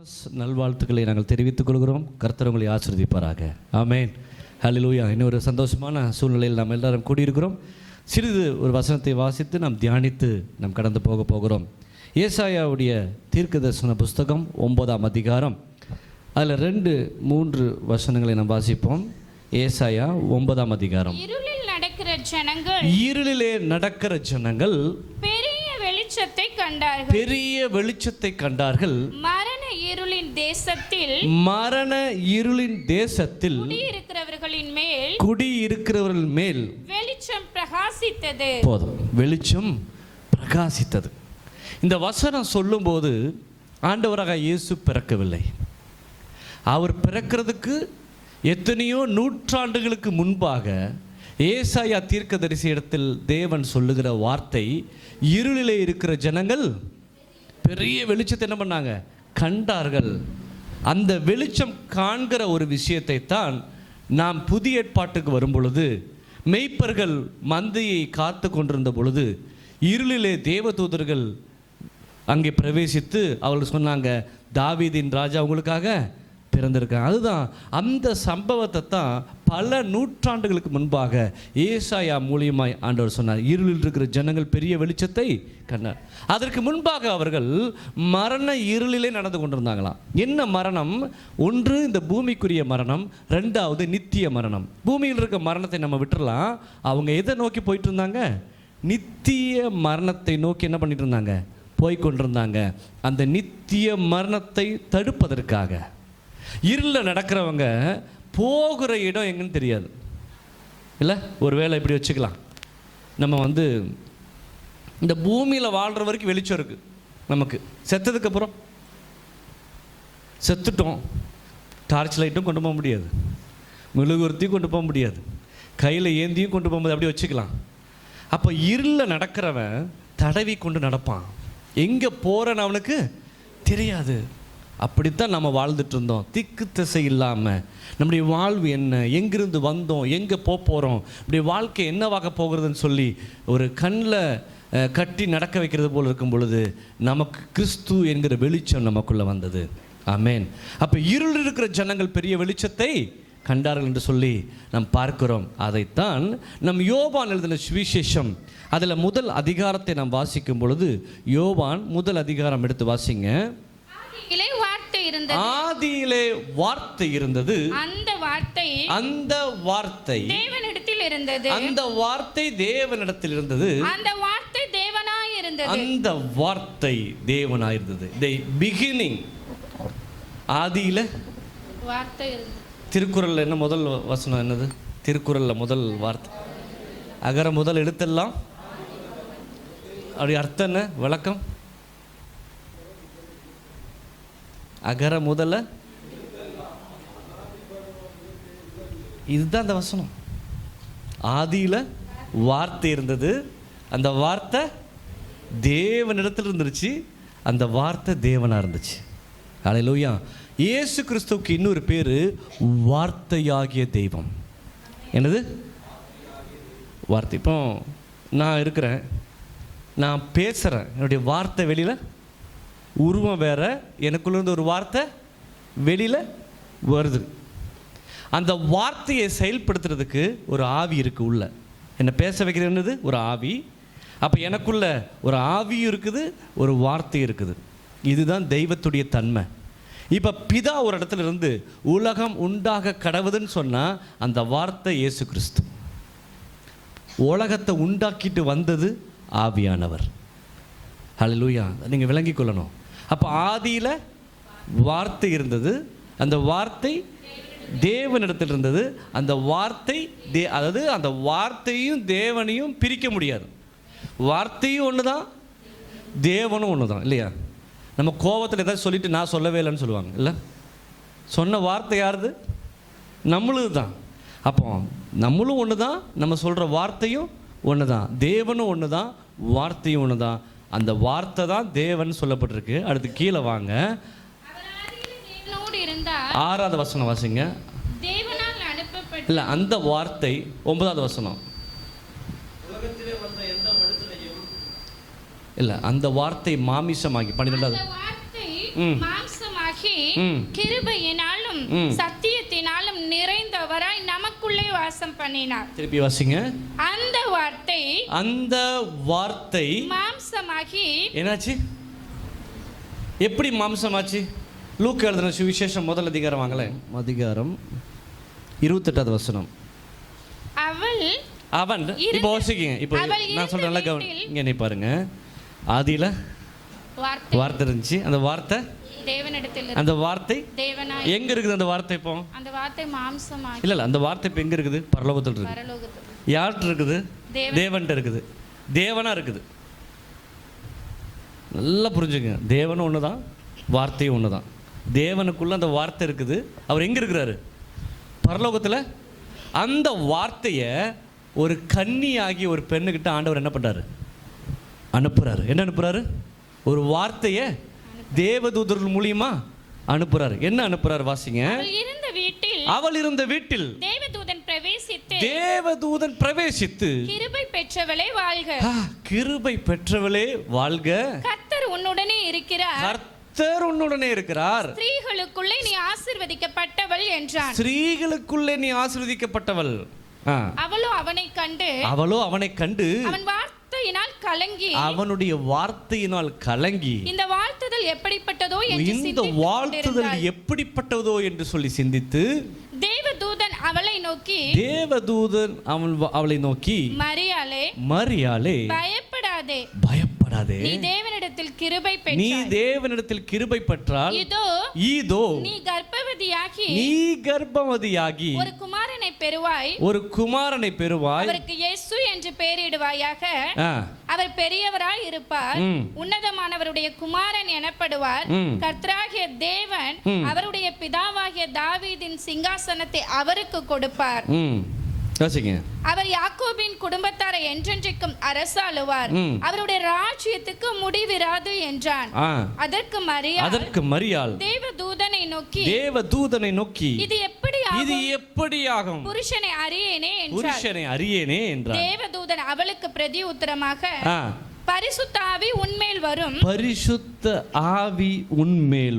Christmas நல்வாழ்த்துக்களை நாங்கள் தெரிவித்துக் கொள்கிறோம். கர்த்தர் உங்களை ஆசீர்வதிப்பாராக. ஆமென். ஹல்லேலூயா. இன்னொரு சந்தோஷமான சூழ்நிலையில் நாம் எல்லாரும் கூடியிருக்கிறோம். சிறிது ஒரு வசனத்தை வாசித்து நாம் தியானித்து நாம் கடந்து போகிறோம். ஏசாயாவுடைய தீர்க்கதரிசன புஸ்தகம் 9ஆம் அதிகாரம், அதில் 2-3 வசனங்களை நாம் வாசிப்போம். ஏசாயா 9ஆம் அதிகாரம். இருளிலே நடக்கிற ஜனங்கள் பெரிய வெளிச்சத்தை கண்டார்கள். மரண இருளின் தேசத்தில் குடியிருக்கிறவர்கள் மேல் வெளிச்சம் பிரகாசித்தது. போதும், வெளிச்சம் பிரகாசித்தது. இந்த வசனம் சொல்லும்போது ஆண்டவராக இயேசு பிறக்கவில்லை. அவர் பிறக்கிறதுக்கு எத்தனையோ நூற்றாண்டுகளுக்கு முன்பாக ஏசாயா தீர்க்கதரிசி இடத்தில் தேவன் சொல்லுகிற வார்த்தை, இருளிலே இருக்கிற ஜனங்கள் பெரிய வெளிச்சத்தை என்ன பண்ணாங்க? கண்டார்கள். அந்த வெளிச்சம் காண்கிற ஒரு விஷயத்தை தான் நாம் புதிய ஏற்பாட்டுக்கு வரும் பொழுது, மெய்ப்பர்கள் மந்தையை காத்து கொண்டிருந்த பொழுது இருளிலே தேவதூதர்கள் அங்கே பிரவேசித்து அவர்கள் சொன்னாங்க, தாவீதின் ராஜா உங்களுக்காக பிறந்திருக்காங்க. அதுதான் அந்த சம்பவத்தை தான் பல நூற்றாண்டுகளுக்கு முன்பாக ஏசாயா மூலியமாய் ஆண்டவர் சொன்னார். இருளில் இருக்கிற ஜனங்கள் பெரிய வெளிச்சத்தை கண்டார். அதற்கு முன்பாக அவர்கள் மரண இருளிலே நடந்து கொண்டிருந்தாங்களாம். என்ன மரணம்? ஒன்று இந்த பூமிக்குரிய மரணம், 2வது நித்திய மரணம். பூமியில் இருக்க மரணத்தை நம்ம விட்டுறலாம். அவங்க எதை நோக்கி போயிட்டு இருந்தாங்க? நித்திய மரணத்தை நோக்கி என்ன பண்ணிட்டு இருந்தாங்க? போய்கொண்டிருந்தாங்க. அந்த நித்திய மரணத்தை தடுப்பதற்காக இருளில் நடக்கிறவங்க போகிற இடம் எங்கன்னு தெரியாது இல்லை. ஒரு வேளை இப்படி வச்சுக்கலாம், நம்ம இந்த பூமியில் வாழ்கிற வரைக்கும் வெளிச்சம் இருக்குது நமக்கு. செத்ததுக்கப்புறம் செத்துட்டோம், டார்ச் லைட்டும் கொண்டு போக முடியாது, மெழுகுவர்த்தியும் கொண்டு போக முடியாது, கையில் ஏந்தியும் கொண்டு போக முடியாது. அப்படி வச்சுக்கலாம். அப்போ இருளில் நடக்கிறவன் தடவி கொண்டு நடப்பான், எங்கே போகிறன்னு அவனுக்கு தெரியாது. அப்படித்தான் நம்ம வாழ்ந்துட்டு இருந்தோம், திக்கு திசை இல்லாமல். நம்முடைய வாழ்வு என்ன, எங்கிருந்து வந்தோம், எங்கே போகிறோம், இப்படி வாழ்க்கை என்னவாக போகிறதுன்னு சொல்லி ஒரு கண்ணில் கட்டி நடக்க வைக்கிறது போல் இருக்கும் பொழுது நமக்கு கிறிஸ்து என்கிற வெளிச்சம் நமக்குள்ளே வந்தது. ஆமென். அப்போ இருள் இருக்கிற ஜனங்கள் பெரிய வெளிச்சத்தை கண்டார்கள் என்று சொல்லி நாம் பார்க்கிறோம். அதைத்தான் நம் யோவான் எழுதின சுவிசேஷம் அதில் முதல் அதிகாரத்தை நாம் வாசிக்கும் பொழுது, யோவான் முதல் அதிகாரம் எடுத்து வாசிங்க. ஆதியிலே வார்த்தை இருந்தது, அந்த வார்த்தை தேவனிடத்தில் இருந்தது, அந்த வார்த்தை தேவனிடத்தில் இருந்தது, அந்த வார்த்தை தேவனாய் இருந்தது, அந்த வார்த்தை தேவனாய் இருந்தது. தி பிகினிங், ஆதியில வார்த்தை இருந்தது. திருக்குறள்ல என்ன முதல் வசனம் என்னது? திருக்குறள்ல முதல் வார்த்தை அகர முதல் எழுத்தெல்லாம். அப்படி அர்த்தம் என்ன? விளக்கம். அகர முதல, இதுதான் அந்த வசனம். ஆதியில் வார்த்தை இருந்தது, அந்த வார்த்தை தேவனிடத்தில் இருந்துருச்சு, அந்த வார்த்தை தேவனாக இருந்துச்சு. ஹல்லேலூயா. இயேசு கிறிஸ்துவுக்கு இன்னொரு பேர் வார்த்தையாகிய தெய்வம். என்னது? வார்த்தை. இப்போ நான் இருக்கிறேன், நான் பேசுகிறேன், என்னுடைய வார்த்தை வெளியில் உருவம் வேற, எனக்குள்ளேருந்து ஒரு வார்த்தை வெளியில் வருது. அந்த வார்த்தையை செயல்படுத்துறதுக்கு ஒரு ஆவி இருக்குது உள்ள. என்னை பேச வைக்கிறது ஒரு ஆவி. அப்போ எனக்குள்ள ஒரு ஆவியும் இருக்குது, ஒரு வார்த்தை இருக்குது. இதுதான் தெய்வத்துடைய தன்மை. இப்போ பிதா ஒரு இடத்துல இருந்து உலகம் உண்டாக கடவுதுன்னு சொன்னால் அந்த வார்த்தை இயேசு கிறிஸ்து. உலகத்தை உண்டாக்கிட்டு வந்தது ஆவியானவர். ஹல்லேலூயா. நீங்கள் விளங்கி கொள்ளணும். அப்போ ஆதியில் வார்த்தை இருந்தது, அந்த வார்த்தை தேவனிடத்தில் இருந்தது, அந்த வார்த்தை அதாவது அந்த வார்த்தையும் தேவனையும் பிரிக்க முடியாது. வார்த்தையும் ஒன்று தான், தேவனும் ஒன்று தான், இல்லையா? நம்ம கோபத்தில் ஏதாவது சொல்லிட்டு நான் சொல்லவே இல்லைன்னு சொல்லுவாங்க, இல்லை? சொன்ன வார்த்தை யாருது? நம்மளுது தான். அப்போ நம்மளும் ஒன்று தான், நம்ம சொல்கிற வார்த்தையும் ஒன்று தான், தேவனும் ஒன்று தான், வார்த்தையும் ஒன்று தான். அந்த வார்த்தை தான் தேவன் சொல்லப்பட்டிருக்கு. அடுத்து கீழே வாங்க, 6வது வசனம் வாசிங்க. இல்லை, அந்த வார்த்தை 9வது வசனம். இல்லை, அந்த வார்த்தை மாமிசமாகி 12வது மாம்சமாகி கிருபையினாலும் சத்தியத்தினாலும் நிறைந்தவராய் நமக்குள்ளே வாசம் பண்ணினார். திருப்பி வாசிங்க. அந்த வார்த்தை மாம்சமாகி என்னாச்சு? எப்படி மாம்சமாச்சு? லூக்கா எழுதின சுவிசேஷம் முதல் அதிகாரம் வாங்களேன். அதிகாரம் 28வது வசனம். அவன் இப்போ வாசிக்கங்க. இப்போ நான் சொல்றேன், நல்லா கவனிங்க. இங்க பாருங்க. ஆதியில வார்த்தை இருந்துச்சு. அந்த வார்த்தை தேவனிடத்தில், அந்த வார்த்தை தேவனாய். எங்க இருக்குது அந்த வார்த்தை? இப்போ அந்த வார்த்தை மாம்சமாகி. இல்ல அந்த வார்த்தை இப்போ எங்க இருக்குது? பரலோகத்தில் இருக்குது. யார்கிட்ட இருக்குது? தேவன்கிட்ட இருக்குது. தேவனா இருக்குது. நல்லா புரிஞ்சுங்க. தேவனும் ஒன்று தான், வார்த்தையும் ஒன்று தான். தேவனுக்குள்ள அந்த வார்த்தை இருக்குது. அவர் எங்கே இருக்கிறாரு? பரலோகத்தில். அந்த வார்த்தையை ஒரு கன்னியாகி ஒரு பெண்ணுக்கிட்ட ஆண்டவர் என்ன பண்ணுறாரு? அனுப்புகிறாரு. என்ன அனுப்புகிறாரு? ஒரு வார்த்தையை தேவதூதர்கள் மூலியமா அனுப்புகிறாரு. என்ன அனுப்புகிறாரு? வாசிங்க. அவள் இருந்த வீட்டில் தேவதூதன் பிரவேசித்து கிருபை பெற்றவளே வாழ்க, கிருபை பெற்றவளே வாழ்க, கர்த்தர் உன்னுடனே இருக்கிறார், கர்த்தர் உன்னுடனே இருக்கிறார், ஸ்திரீகளுக்குள்ளே நீ ஆசீர்வதிக்கப்பட்டவள் என்றான். ஸ்திரீகளுக்குள்ளே நீ ஆசீர்வதிக்கப்பட்டவள். அவளோ அவனை கண்டு அவன் வார்த்தையினால் கலங்கி, அவனுடைய வார்த்தையினால் கலங்கி, இந்த வாழ்த்துதல் எப்படிப்பட்டதோ என்று சொல்லி சிந்தித்து தேவதூதன் அவளை நோக்கி மரியாளே பயப்படாதே, நீ தேவனிடத்தில் கிருபை பெற்றால் இதோ நீ கர்ப்பவதியாகி ஒரு குமாரனை பெறுவாய், அவருக்கு இயேசு என்று பெயரிடுவாயாக. அவர் பெரியவராய் இருப்பார், உன்னதமானவருடைய குமாரன் எனப்படுவார். கர்த்தராகிய தேவன் அவருடைய பிதாவாகிய தாவீதின் சிங்காசனத்தை அவருக்கு கொடுப்பார். அவர் யாக்கோபின் குடும்பத்தாரை என்றென்றைக்கும் அரசாளுவார், அவருடைய ராஜ்யத்துக்கு முடிவிராது என்றான். அதற்கு மரியாள் தேவதூதனை நோக்கி இது எப்படியாகும்? புருஷனை அறியேனே என்றார். தேவதூதன் அவளுக்கு பிரதி உத்தரமாக பரிசுத்த ஆவி உன்மேல்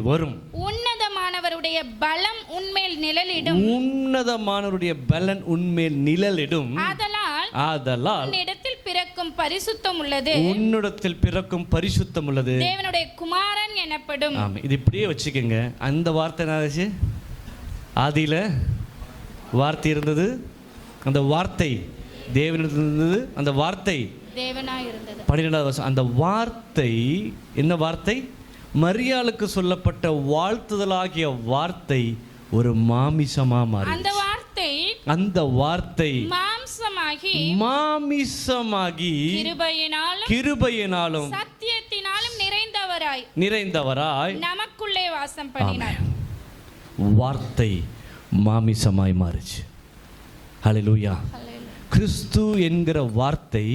வரும், உன்னதமானவருடைய பலம் உன்மேல் நிழலிடும், ஆதலால் உன்னிடத்தில் பிறக்கும் பரிசுத்தம் உள்ளது, தேவனுடைய குமாரன் எனப்படும். இது இப்படியே வச்சுக்கோங்க. அந்த வார்த்தை என்னாச்சு? ஆதியில வார்த்தை இருந்தது, அந்த வார்த்தை தேவனிடத்தில் இருந்தது, அந்த வார்த்தை தேவனாய் இருந்தது. 12வது வருஷம். அந்த வார்த்தை என்ன வார்த்தை? மரியாளுக்கு சொல்லப்பட்ட வாழ்த்துதலாகிய வார்த்தை ஒரு மாமிசமா மாறி, அந்த வார்த்தை மாமிசமாகி கிருபையினாலும் சத்தியத்தினாலும் நிறைந்தவராய் நமக்குள்ளே வாசம் பண்ணினார். வார்த்தை மாமிசமாய் மாறிச்சு. ஹல்லேலூயா. கிறிஸ்து என்கிற வார்த்தை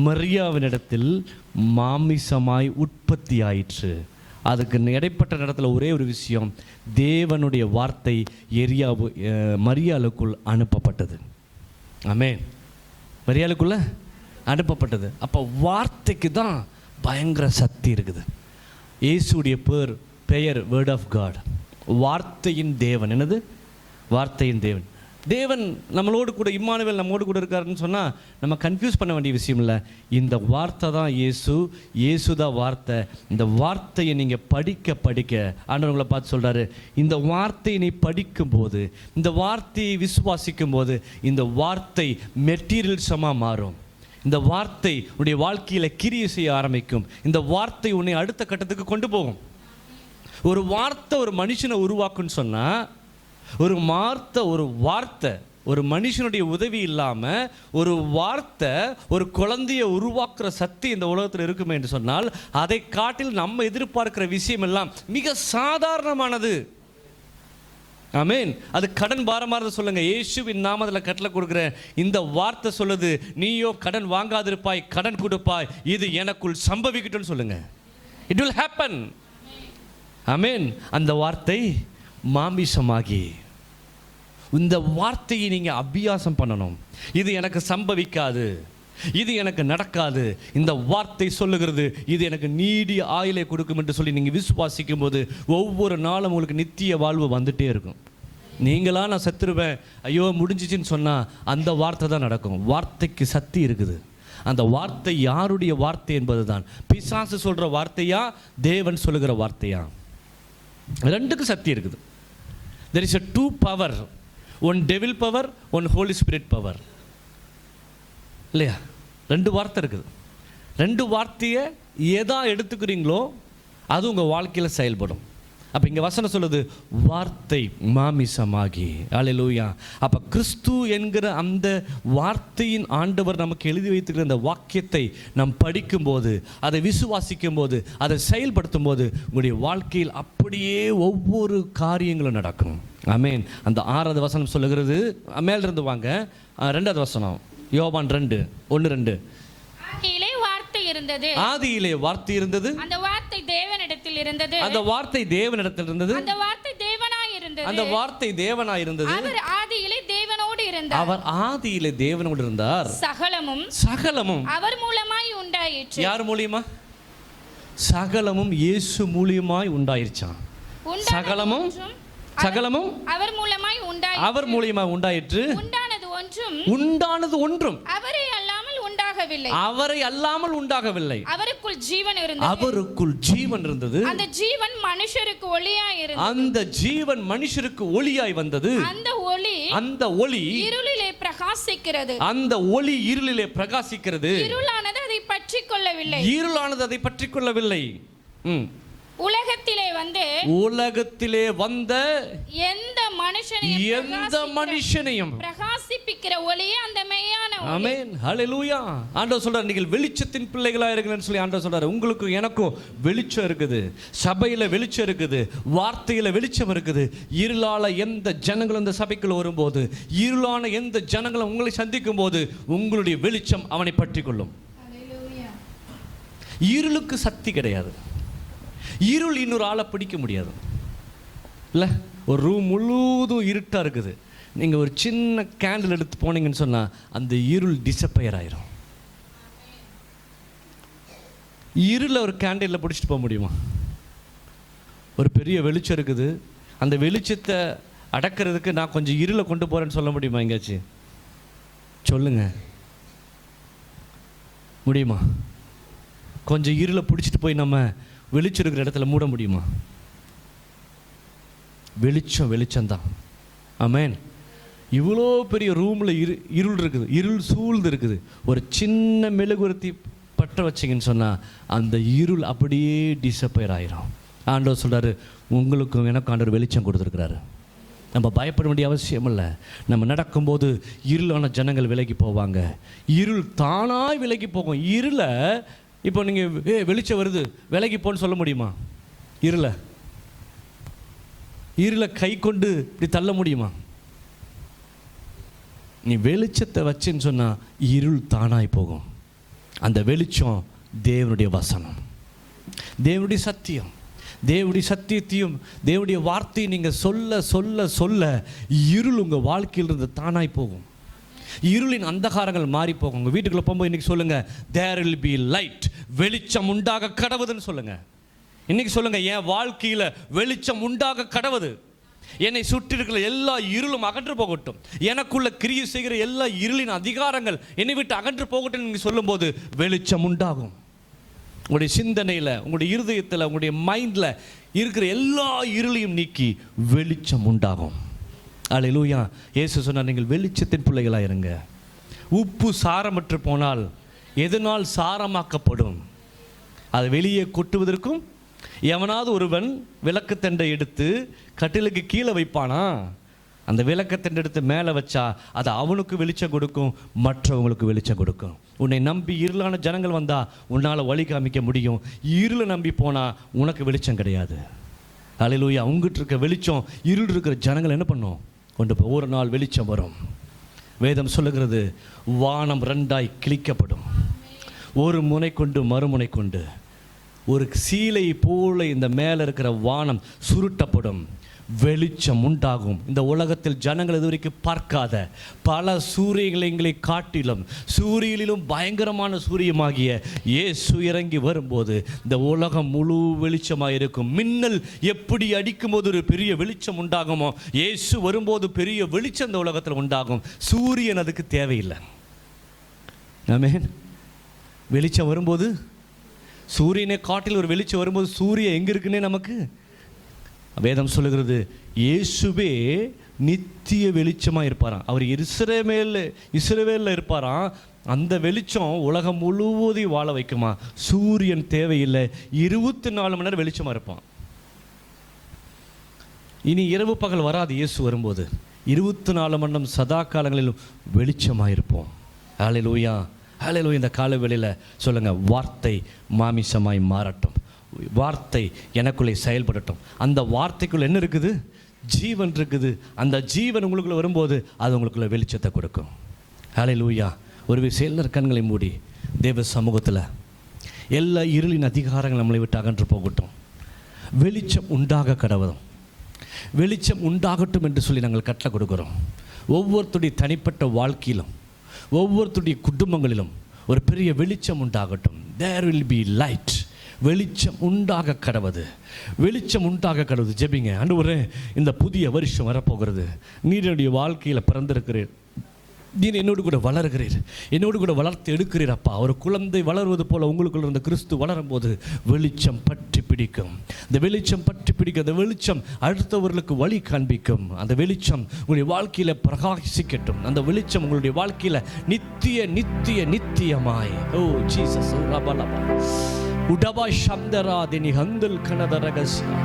மரியாவினிடத்தில் மாமிசமாய் உற்பத்தி ஆயிற்று. அதுக்கு இடைப்பட்ட நேரத்தில் ஒரே ஒரு விஷயம், தேவனுடைய வார்த்தை மரியாளுக்குள் அனுப்பப்பட்டது. ஆமென். மரியாளுக்குள்ள அனுப்பப்பட்டது. அப்போ வார்த்தைக்கு தான் பயங்கர சக்தி இருக்குது. இயேசுடைய பெயர் வேர்ட் ஆஃப் காட், வார்த்தையின் தேவன். என்னது? வார்த்தையின் தேவன். தேவன் நம்மளோடு கூட, இம்மானுவேல் நம்மோடு கூட இருக்காருன்னு சொன்னால் நம்ம கன்ஃபியூஸ் பண்ண வேண்டிய விஷயம் இல்லை. இந்த வார்த்தை தான் இயேசு தான் வார்த்தை. இந்த வார்த்தையை நீங்கள் படிக்க ஆண்டவர்களை பார்த்து சொல்கிறாரு, இந்த வார்த்தையை நீ படிக்கும்போது, இந்த வார்த்தையை விசுவாசிக்கும் போது, இந்த வார்த்தை மெட்டீரியல்ஸமாக மாறும். இந்த வார்த்தை உன்னுடைய வாழ்க்கையில் கிரியை செய்ய ஆரம்பிக்கும். இந்த வார்த்தை உன்னை அடுத்த கட்டத்துக்கு கொண்டு போகும். ஒரு வார்த்தை ஒரு மனுஷனை உருவாக்குன்னு சொன்னால், ஒரு வார்த்தை ஒரு மனுஷனுடைய உதவி இல்லாமல் ஒரு வார்த்தை ஒரு குழந்தையை உருவாக்குற சக்தி இந்த உலகத்தில் இருக்குமே என்று சொன்னால், அதை காட்டில் நம்ம எதிர்பார்க்கிற விஷயம் எல்லாம் மிக சாதாரணமானது. ஆமென். அது கடன் பாரமாக சொல்லுங்க. இயேசுவின் நாமத்தில் கட்டளை கொடுக்குறேன். இந்த வார்த்தை சொல்லுது, நீயோ கடன் வாங்காதிருப்பாய், கடன் கொடுப்பாய், இது எனக்குள் சம்பவிக்கட்டும்னு சொல்லுங்க. It will happen. ஆமென். அந்த வார்த்தை மாமிசமாகி, இந்த வார்த்தையை நீங்கள் அபியாசம் பண்ணணும். இது எனக்கு சம்பவிக்காது, இது எனக்கு நடக்காது, இந்த வார்த்தை சொல்லுகிறது இது எனக்கு நீடிய ஆயுளை கொடுக்கும் என்று சொல்லி நீங்கள் விசுவாசிக்கும் போது ஒவ்வொரு நாளும் உங்களுக்கு நித்திய வாழ்வு வந்துட்டே இருக்கும். நீங்களா நான் செத்துருவேன், ஐயோ முடிஞ்சிச்சின்னு சொன்னால் அந்த வார்த்தை தான் நடக்கும். வார்த்தைக்கு சக்தி இருக்குது. அந்த வார்த்தை யாருடைய வார்த்தை என்பது தான். பிசாசு சொல்கிற வார்த்தையா, தேவன் சொல்லுகிற வார்த்தையா, ரெண்டுக்கும் சக்தி இருக்குது. there is a two power, one devil power, one holy spirit power. இல்லையா? ரெண்டு வார்த்தை இருக்குது. ரெண்டு வார்த்தையை எதா எடுத்துக்கிறீங்களோ அது உங்கள் வாழ்க்கையில் செயல்படும். அப்போ இங்கே வசனம் சொல்லுது வார்த்தை மாமிசமாகி. அல்லேலூயா. அப்போ கிறிஸ்து என்கிற அந்த வார்த்தையின் ஆண்டவர் நமக்கு எழுதி வைத்துக்கிற அந்த வாக்கியத்தை நாம் படிக்கும்போது, அதை விசுவாசிக்கும் போது, அதை செயல்படுத்தும் போது உங்களுடைய வாழ்க்கையில் அப்படியே ஒவ்வொரு காரியங்களும் நடக்கும். ஆமென். அந்த 6வது வசனம் சொல்லுகிறது, மேலிருந்து வாங்க, 2வது வசனம் யோவான் 2:1-2. ஆதியிலே வார்த்தை இருந்தது, ஆதியிலே வார்த்தை இருந்தது, அந்த வார்த்தை தேவனிடத்தில் இருந்தது, அந்த வார்த்தை தேவனிடத்தில் இருந்தது, அந்த வார்த்தை தேவனாய் இருந்தது, அந்த வார்த்தை தேவனாய் இருந்தது, அவர் ஆதியிலே தேவனோடு இருந்தார், அவர் ஆதியிலே தேவனோடு இருந்தார், சகலமும் அவர் மூலமாய் உண்டாயிற்று. யார் மூலியமா? சகலமும் இயேசு மூலியமாய் உண்டாயிருச்சான். சகலமும் அவர் மூலமாய் உண்டாயிற்று. அவர் மூலியமாய் உண்டாயிற்று. உண்டானது ஒன்றும் அவரை அல்லாமல் உண்டாகவில்லை. அவருக்குள் ஜீவன் இருந்தது, அவருக்குள் ஜீவன் இருந்தது, அந்த ஜீவன் மனுஷருக்கு ஒளியாய் இருந்தது, அந்த ஜீவன் மனுஷருக்கு ஒளியாய் வந்தது, அந்த ஒளி இருளிலே பிரகாசிக்கிறது, அந்த ஒளி இருளிலே பிரகாசிக்கிறது, இருளானது அதை பற்றிக் கொள்ளவில்லை. உலகத்திலே வந்த எந்த மனுஷனையும் பிரகாசிப்பிக்கிற ஒளியே அந்த மெய்யான ஒளி. ஆமென். ஹல்லேலூயா. ஆண்டவர் சொல்றார், நீங்கள் வெளிச்சத்தின் பிள்ளைகளா இருக்கீங்கன்னு சொல்லி ஆண்டவர் சொல்றார். உங்களுக்கு எனக்கும் வெளிச்சம் இருக்குது, சபையில வெளிச்சம் இருக்குது, வார்த்தையில வெளிச்சம் இருக்குது. இருளால எந்த ஜனங்களும் இந்த சபைக்குள்ள வரும்போது, இருளான எந்த ஜனங்களும் உங்களை சந்திக்கும் போது உங்களுடைய வெளிச்சம் அவனை பற்றி கொள்ளும். இருளுக்கு சக்தி கிடையாது. இருள் இன்னொரு ஆளை பிடிக்க முடியாது. இல்லை, ஒரு ரூம் முழுவதும் இருட்டாக இருக்குது, நீங்கள் ஒரு சின்ன கேண்டில் எடுத்து போனீங்கன்னு சொன்னால் அந்த இருள் டிஸப்பயர் ஆயிரும். இருளை ஒரு கேண்டிலில் பிடிச்சிட்டு போக முடியுமா? ஒரு பெரிய வெளிச்சம் இருக்குது, அந்த வெளிச்சத்தை அடக்கிறதுக்கு நான் கொஞ்சம் இருளை கொண்டு போகிறேன்னு சொல்ல முடியுமா? எங்கேயாச்சும் சொல்லுங்க, முடியுமா? கொஞ்சம் இருளை பிடிச்சிட்டு போய் நம்ம வெளிச்சம் இருக்கிற இடத்துல மூட முடியுமா? வெளிச்சம்தான். ஆமென். இவ்வளோ பெரிய ரூமில் இருள் இருக்குது, இருள் சூழ்ந்து இருக்குது. ஒரு சின்ன மெழுகுவர்த்தி பற்ற வச்சிங்கன்னு சொன்னால் அந்த இருள் அப்படியே டிஸப்பயர் ஆயிரும். ஆண்டவர் சொல்கிறாரு, உங்களுக்கும் எனக்கும் ஆண்டவர் வெளிச்சம் கொடுத்துருக்கிறாரு. நம்ம பயப்பட வேண்டிய அவசியம் இல்லை. நம்ம நடக்கும்போது இருளான ஜனங்கள் விலகி போவாங்க, இருள் தானாய் விலகி போகும். இருளை இப்போ நீங்கள் வெளிச்சம் வருது விலகி போன்னு சொல்ல முடியுமா? இருளை கை கொண்டு இப்படி தள்ள முடியுமா? நீ வெளிச்சத்தை வச்சுன்னு சொன்னால் இருள் தானாய் போகும். அந்த வெளிச்சம் தேவனுடைய வசனம், தேவனுடைய சத்தியம். தேவனுடைய சத்தியத்தையும் தேவனுடைய வார்த்தையை நீங்கள் சொல்ல சொல்ல சொல்ல இருள் உங்கள் வாழ்க்கையிலிருந்து தானாய் போகும். இருளின் அந்தகாரங்கள் மாறி போகும். உங்கள் வீட்டுக்குள்ளே போகும்போது இன்றைக்கி சொல்லுங்கள், there will be light, வெளிச்சம் உண்டாக கடவுதுன்னு சொல்லுங்கள். இன்றைக்கி சொல்லுங்கள், என் வாழ்க்கையில் வெளிச்சம் உண்டாக கடவுது. என்னை சுற்றி இருக்கிற எல்லா இருளும் அகன்று போகட்டும், எனக்குள்ள கிரியை செய்கிற எல்லா இருளின் அதிகாரங்கள் என்னை விட்டு அகன்று போகட்டும் நீங்கள் சொல்லும்போது வெளிச்சம் உண்டாகும். உங்களுடைய சிந்தனையில், உங்களுடைய இருதயத்தில், உங்களுடைய மைண்டில் இருக்கிற எல்லா இருளையும் நீக்கி வெளிச்சம் உண்டாகும். அல்லேலூயா. இயேசு சொன்னார், நீங்கள் வெளிச்சத்தின் பிள்ளைகளாக இருங்க. உப்பு சாரமற்று போனால் எதனால் சாரமாக்கப்படும்? அதை வெளியே கொட்டுவதற்கும் எவனாவது ஒருவன் விளக்குத்தண்டை எடுத்து கட்டிலுக்கு கீழே வைப்பானா? அந்த விளக்கத்தண்டை எடுத்து மேலே வச்சா அது அவனுக்கு வெளிச்சம் கொடுக்கும், மற்றவங்களுக்கு வெளிச்சம் கொடுக்கும். உன்னை நம்பி இருளான ஜனங்கள் வந்தால் உன்னால் வழி காமிக்க முடியும். இருளை நம்பி போனால் உனக்கு வெளிச்சம் கிடையாது. அல்லேலூயா. உங்ககிட்ட இருக்க வெளிச்சம் இருள் இருக்கிற ஜனங்கள் என்ன பண்ணும்? கொண்டு போய் ஒரு நாள் வெளிச்சம் வரும். வேதம் சொல்லுகிறது, வானம் 2ஆய் கிழிக்கப்படும், ஒரு முனை கொண்டு மறுமுனை கொண்டு. ஒரு சீலை போல இந்த மேலே இருக்கிற வானம் சுருட்டப்படும், வெளிச்சம் உண்டாகும். இந்த உலகத்தில் ஜனங்கள் இதுவரைக்கும் பார்க்காத பல சூரியங்களை காட்டிலும் சூரியனிலும் பயங்கரமான சூரியமாகிய இயேசு இறங்கி வரும்போது இந்த உலகம் முழு வெளிச்சமாக இருக்கும். மின்னல் எப்படி அடிக்கும் போது ஒரு பெரிய வெளிச்சம் உண்டாகுமோ, இயேசு வரும்போது பெரிய வெளிச்சம் இந்த உலகத்தில் உண்டாகும். சூரியன் அதுக்கு தேவையில்லை. ஆமென். வெளிச்சம் வரும்போது, சூரியனை காட்டில் ஒரு வெளிச்சம் வரும்போது சூரியன் எங்கே இருக்குன்னே நமக்கு வேதம் சொல்லுகிறது. இயேசுவே நித்திய வெளிச்சமாக இருப்பாராம். அவர் இஸ்ரவேலில் இருப்பாராம். அந்த வெளிச்சம் உலகம் முழுவதையும் வாழ வைக்குமா. சூரியன் தேவையில்லை, 24 மணி நேரம் வெளிச்சமாக இருப்பான். இனி இரவு பகல் வராது. இயேசு வரும்போது 24 மணி நேரம் சதா காலங்களிலும் வெளிச்சமாக இருப்போம். ஹல்லேலூயா, ஹல்லேலூயா. இந்த காலை வேளையில் சொல்லுங்கள், வார்த்தை மாமிசமாய் மாறட்டும், வார்த்தை எனக்குள்ளே செயல்படட்டும். அந்த வார்த்தைக்குள்ளே என்ன இருக்குது? ஜீவன் இருக்குது. அந்த ஜீவன் உங்களுக்குள்ளே வரும்போது அது உங்களுக்குள்ள வெளிச்சத்தை கொடுக்கும். ஹல்லேலூயா. ஒரு விஷயம் கண்களை மூடி தேவ சமூகத்தில் எல்லா இருளின் அதிகாரங்கள் நம்மளை விட்டு அகன்று போகட்டும். வெளிச்சம் உண்டாக கடவுளும், வெளிச்சம் உண்டாகட்டும் என்று சொல்லி நாங்கள் கட்டளை கொடுக்குறோம். ஒவ்வொருத்தருடைய தனிப்பட்ட வாழ்க்கையிலும், ஒவ்வொருத்தருடைய குடும்பங்களிலும் ஒரு பெரிய வெளிச்சம் உண்டாகட்டும். There will be light. வெளிச்சம் உண்டாக கடவுது, வெளிச்சம் உண்டாக கடவுது. ஜெபிங்க. ஆண்டவரே, இந்த புதிய வருஷம் வரப்போகிறது. நீர் என்னுடைய வாழ்க்கையில் பிறந்திருக்கிறீர், நீர் என்னோடு கூட வளர்கிறீர், என்னோடு கூட வளர்த்து எடுக்கிறீர் அப்பா. ஒரு குழந்தை வளர்வது போல உங்களுக்குள்ள இருந்த கிறிஸ்து வளரும் போது வெளிச்சம் பற்றி பிடிக்கும். இந்த வெளிச்சம் பற்றி பிடிக்கும். அந்த வெளிச்சம் அடுத்தவர்களுக்கு வழி காண்பிக்கும். அந்த வெளிச்சம் உங்களுடைய வாழ்க்கையில் பிரகாசிக்கட்டும். அந்த வெளிச்சம் உங்களுடைய வாழ்க்கையில் நித்திய நித்திய நித்தியமாய், ஓ ஜீசஸ், உடபா சந்தரா தினி ஹந்தல் கனத ரகசியா,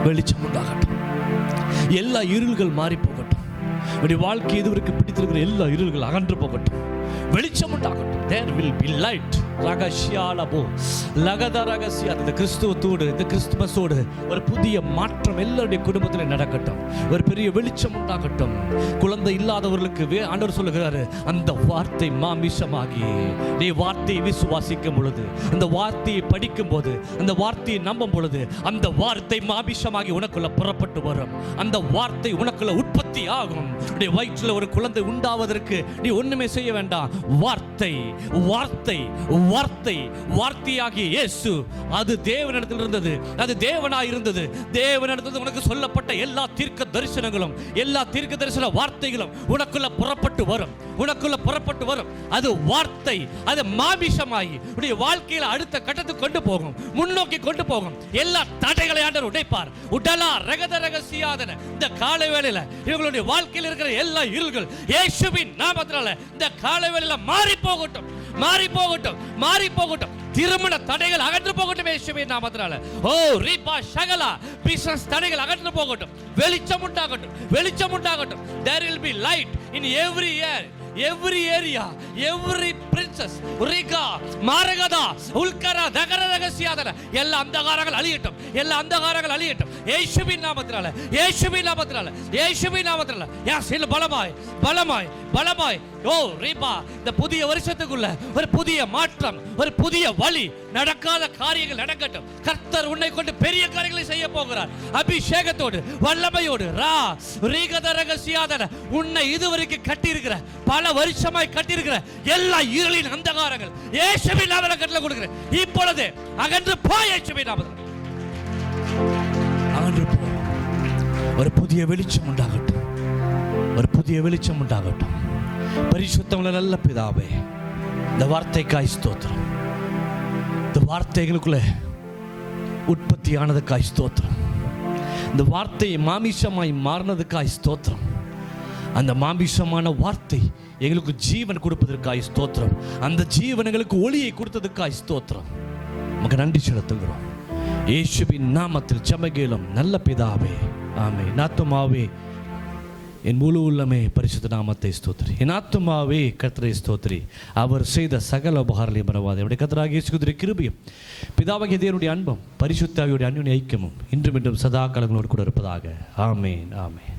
வெளிச்சம் உண்டாகட்டும். எல்லா இருள்கள் மாறி போகட்டும். உடைய வாழ்க்கை இதுவரைக்கும் பிடித்திருக்கிற எல்லா இருள்கள் அகன்று போகட்டும். வெளிச்சம் உண்டாகட்டும். There will be light. ரகசியாலபோ லகத ரகசியா. இந்த கிறிஸ்துவத்தோடு, இந்த கிறிஸ்துமஸோடு ஒரு புதிய மாற்றம் எல்லாருடைய குடும்பத்தில் நடக்கட்டும். ஒரு பெரிய வெளிச்சம் உண்டாகட்டும். குழந்தை இல்லாதவர்களுக்கு ஆண்டவர் சொல்லுகிறாரு, அந்த வார்த்தை மாமிசமாகி நீ வார்த்தையை விசுவாசிக்கும் பொழுது, அந்த வார்த்தையை படிக்கும் போது, அந்த வார்த்தையை நம்பும் பொழுது, அந்த வார்த்தை மாமிசமாகி உனக்குள்ள புறப்பட்டு வரும். அந்த வார்த்தை உனக்குள்ள உற்பத்தி ஆகும். உடைய வயிற்றில் ஒரு குழந்தை உண்டாவதற்கு நீ ஒண்ணுமே செய்ய வேண்டாம். வார்த்தை, வார்த்தை, வார்த்தை, வார்த்தையாகிய இயேசு, அது தேவனிடத்தில் இருந்தது, அது தேவனாய் இருந்தது. தேவனிடத்தில் உனக்கு சொல்லப்பட்ட எல்லா தீர்க்க தரிசனங்களும், எல்லா தீர்க்க தரிசன வார்த்தைகளும் உனக்குள்ள புறப்பட்டு வரும், உனக்குள்ள புறப்பட்டு வரும். அது வார்த்தை, அது மாமிசமாகி உடைய வாழ்க்கையில் அடுத்த கட்டத்துக்கு கொண்டு போகும், முன்னோக்கி கொண்டு போகும். எல்லா தடைகளை ஆண்டவர் உடைப்பார். உடலா ரகத ரகசியாதன. இந்த காலை வேளையில இவங்களுடைய வாழ்க்கையில் இருக்கிற எல்லா இருள்கள் இயேசுவின் நாமத்தினால இந்த காலை வேளையில மாறி போகட்டும், மாறி போகட்டும், மாறி போகட்டும். திருமண தடைகள் அகன்று போகட்டும் இயேசுவின் நாமத்தினால. ஓ ரீபா ஷகலா, பிசினஸ் தடைகள் அகன்று போகட்டும். வெளிச்சம் உண்டாகட்டும், வெளிச்சம் உண்டாகட்டும். There will be light in every area, every princess, Riga, Maragada, Ulkara, Dagara ரகசியாதன. எல்லா அந்தகாரங்கள் அழியட்டும், எல்லா அந்தகாரங்கள் அழியட்டும் இயேசுவின் நாமத்தினால, இயேசுவின் நாமத்தினால, இயேசுவின் நாமத்தினால. யாஸ் இல்ல பலமாய், பலமாய், பலமாய். ஓ ரீபா, இந்த புதிய வருஷத்துக்குள்ள ஒரு புதிய மாற்றம், ஒரு புதிய வழி, நடக்காத காரியங்கள் நடக்கட்டும். கர்த்தர் உன்னை கொண்டு பெரிய காரியங்களை செய்ய போகிறார். அபிஷேகத்தோடு, வல்லமையோடு. ரா ரீகத ரகசியாதன. உன்னை இதுவரைக்கும் கட்டி இருக்கிற, பல வருஷமாய் கட்டி இருக்கிற எல்லா இருளின் அந்தகாரங்கள் இயேசுவின் நாமத்தினால கட்டளை கொடுக்கிறேன். இப்பொழுது அகன்று போ இயேசுவின் நாமத்தினால. அகன்று போ. ஒரு புதிய வெளிச்சம் உண்டாகட்டும், ஒரு புதிய வெளிச்சம் உண்டாகட்டும். பரிசுத்தமுள்ள நல்ல பிதாவே, இந்த வார்த்தைக்காய் ஸ்தோத்திரம். இந்த வார்த்தைகளுக்குள்ள உற்பத்தியானதுக்காய் ஸ்தோத்திரம். இந்த வார்த்தை மாமிசமாய் மாறினதுக்காய் ஸ்தோத்திரம். அந்த மாமிசமான வார்த்தை எங்களுக்கு ஜீவன் கொடுப்பதற்காய் ஸ்தோத்திரம். அந்த ஜீவன் எங்களுக்கு ஒளியை கொடுத்ததுக்காய் ஸ்தோத்திரம். நமக்கு நன்றி செலுத்துகிறோம். இயேசுவின் நாமத்தில் ஜெபம் நல்ல பிதாவே, ஆமென். ஆத்துமாவே என் முழு உள்ளமே பரிசுத்த நாமத்தை ஸ்தோத்திரி. என் ஆத்துமாவே கர்த்தரை ஸ்தோத்திரி. அவர் செய்த சகல உபகாரங்களையும் மறவாதே. அவருடைய கர்த்தராகிய இயேசு கிறிஸ்துவின் கிருபையும், பிதாவாகிய தேவனுடைய அன்பும், பரிசுத்த ஆவியுடைய அன்யோன்ய ஐக்கியமும் இன்றும் இன்றும் சதா காலங்களோடு கூட இருப்பதாக. ஆமென், ஆமென்.